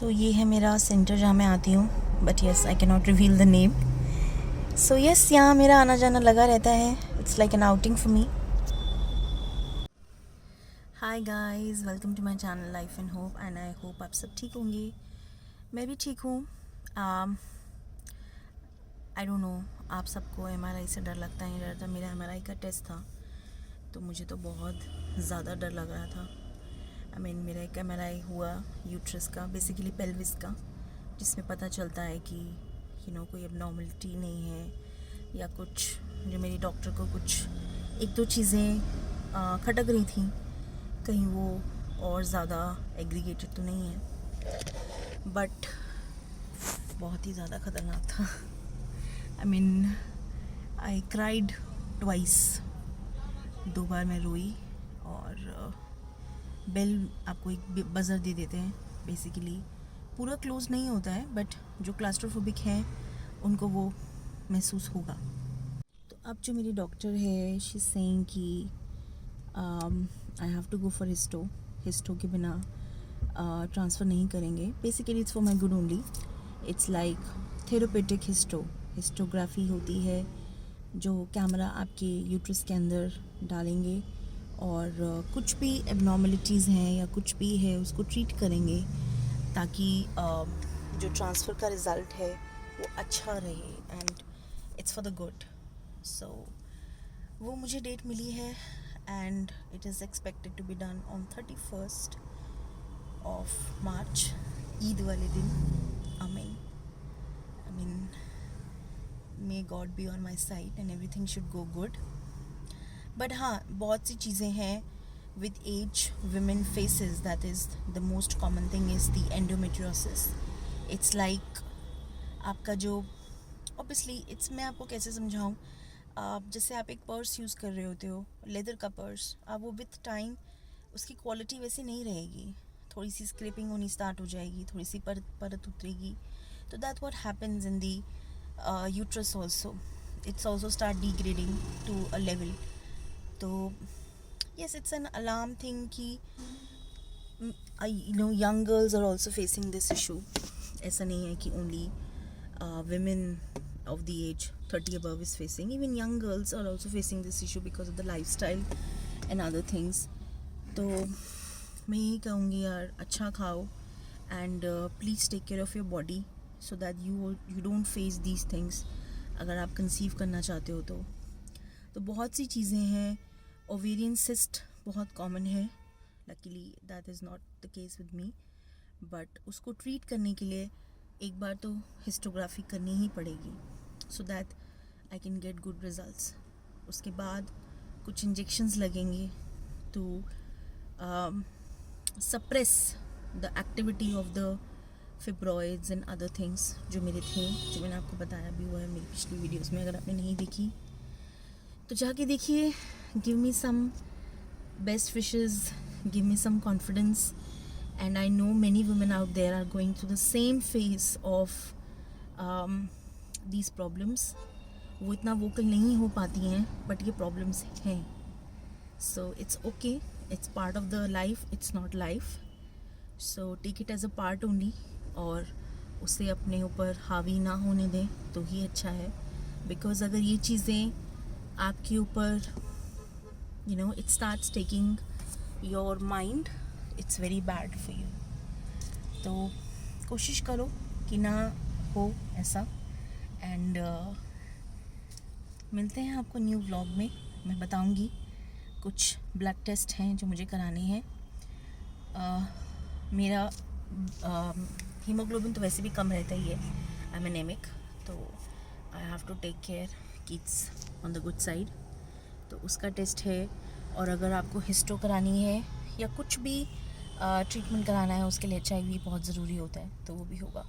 सो ये है मेरा सेंटर जहाँ मैं आती हूँ, but yes I can not reveal the name. So yes, यहाँ मेरा आना जाना लगा रहता है. It's like an outing for me. Hi guys, welcome to my channel life and hope, and I hope आप सब ठीक होंगे. मैं भी ठीक हूँ. आई डोंट नो, आप सबको MRI से डर लगता है. डर था. मेरा MRI का टेस्ट था तो मुझे तो बहुत ज़्यादा डर लग रहा था. मेरा एक MRI हुआ यूट्रस का, बेसिकली पेल्विस का, जिसमें पता चलता है कि कोई एबनॉर्मलिटी नहीं है या कुछ, जो मेरी डॉक्टर को कुछ एक दो चीज़ें खटक रही थी, कहीं वो और ज़्यादा एग्रीगेटेड तो नहीं है. बट बहुत ही ज़्यादा ख़तरनाक था. I cried twice. 2 बार मैं रोई. और बेल आपको एक बज़र दे देते हैं. बेसिकली पूरा क्लोज नहीं होता है, बट जो क्लास्ट्रोफोबिक हैं उनको वो महसूस होगा. तो अब जो मेरी डॉक्टर है, शी सेइंग कि I have to go for histo के बिना ट्रांसफ़र नहीं करेंगे. Basically it's for my good only. It's like therapeutic histography होती है, जो कैमरा आपके यूट्रस के अंदर डालेंगे और कुछ भी एबनॉर्मलिटीज़ हैं या कुछ भी है उसको ट्रीट करेंगे, ताकि जो ट्रांसफ़र का रिज़ल्ट है वो अच्छा रहे and it's for the good. So वो मुझे डेट मिली है and it is expected to be done on 31st of March, Eid वाले दिन. आमीन. May God be on my side and everything should go good. But हाँ, बहुत सी चीज़ें हैं with age women faces. That is the most common thing is the endometriosis. It's like आपका जो obviously it's, मैं आपको कैसे समझाऊँ, जैसे आप एक पर्स यूज़ कर रहे होते हो, लेदर का पर्स, अब वो विथ टाइम उसकी क्वालिटी वैसी नहीं रहेगी. थोड़ी सी स्क्रैपिंग होनी स्टार्ट हो जाएगी, थोड़ी सी परत उतरेगी. तो that what happens in the uterus also. It's also start degrading to a level. तो yes, it's an alarm thing कि young girls are also facing this issue. ऐसा नहीं है कि only women of the age 30 above is facing. Even young girls are also facing this issue because of the lifestyle and other things. तो मैं यही कहूँगी यार, अच्छा खाओ and please take care of your body so that you don't face these things. अगर आप conceive करना चाहते हो तो बहुत सी चीज़ें हैं. ओवेरियन सिस्ट बहुत कॉमन है. Luckily that is not the case with me. But उसको ट्रीट करने के लिए एक बार तो हिस्टोग्राफी करनी ही पड़ेगी, so that I can get good results. उसके बाद कुछ इंजेक्शंस लगेंगे to suppress the activity of the fibroids and other things जो मेरे थे, जो मैंने आपको बताया भी हुआ है मेरी पिछली वीडियोज़ में. अगर आपने नहीं देखी तो जाके देखिए. Give me some best wishes, give me some confidence, and I know many women out there are going through the same phase of these problems. वो इतना वोकल नहीं हो पाती हैं, बट ये प्रॉब्लम्स हैं. So it's okay, it's part of the life, it's not life. So take it as a part only, और उसे अपने ऊपर हावी ना होने दें तो ही अच्छा है. बिकॉज अगर ये चीज़ें आपके ऊपर it starts taking your mind, it's very bad for you. तो कोशिश करो कि ना हो ऐसा. एंड मिलते हैं आपको न्यू व्लॉग में. मैं बताऊंगी कुछ ब्लड टेस्ट हैं जो मुझे कराने हैं. मेरा हीमोग्लोबिन तो वैसे भी कम रहता ही है. आई एम एनेमिक, तो I have to take care kids on the good side. तो उसका टेस्ट है. और अगर आपको हिस्टो करानी है या कुछ भी ट्रीटमेंट कराना है, उसके लिए HIV बहुत ज़रूरी होता है, तो वो भी होगा.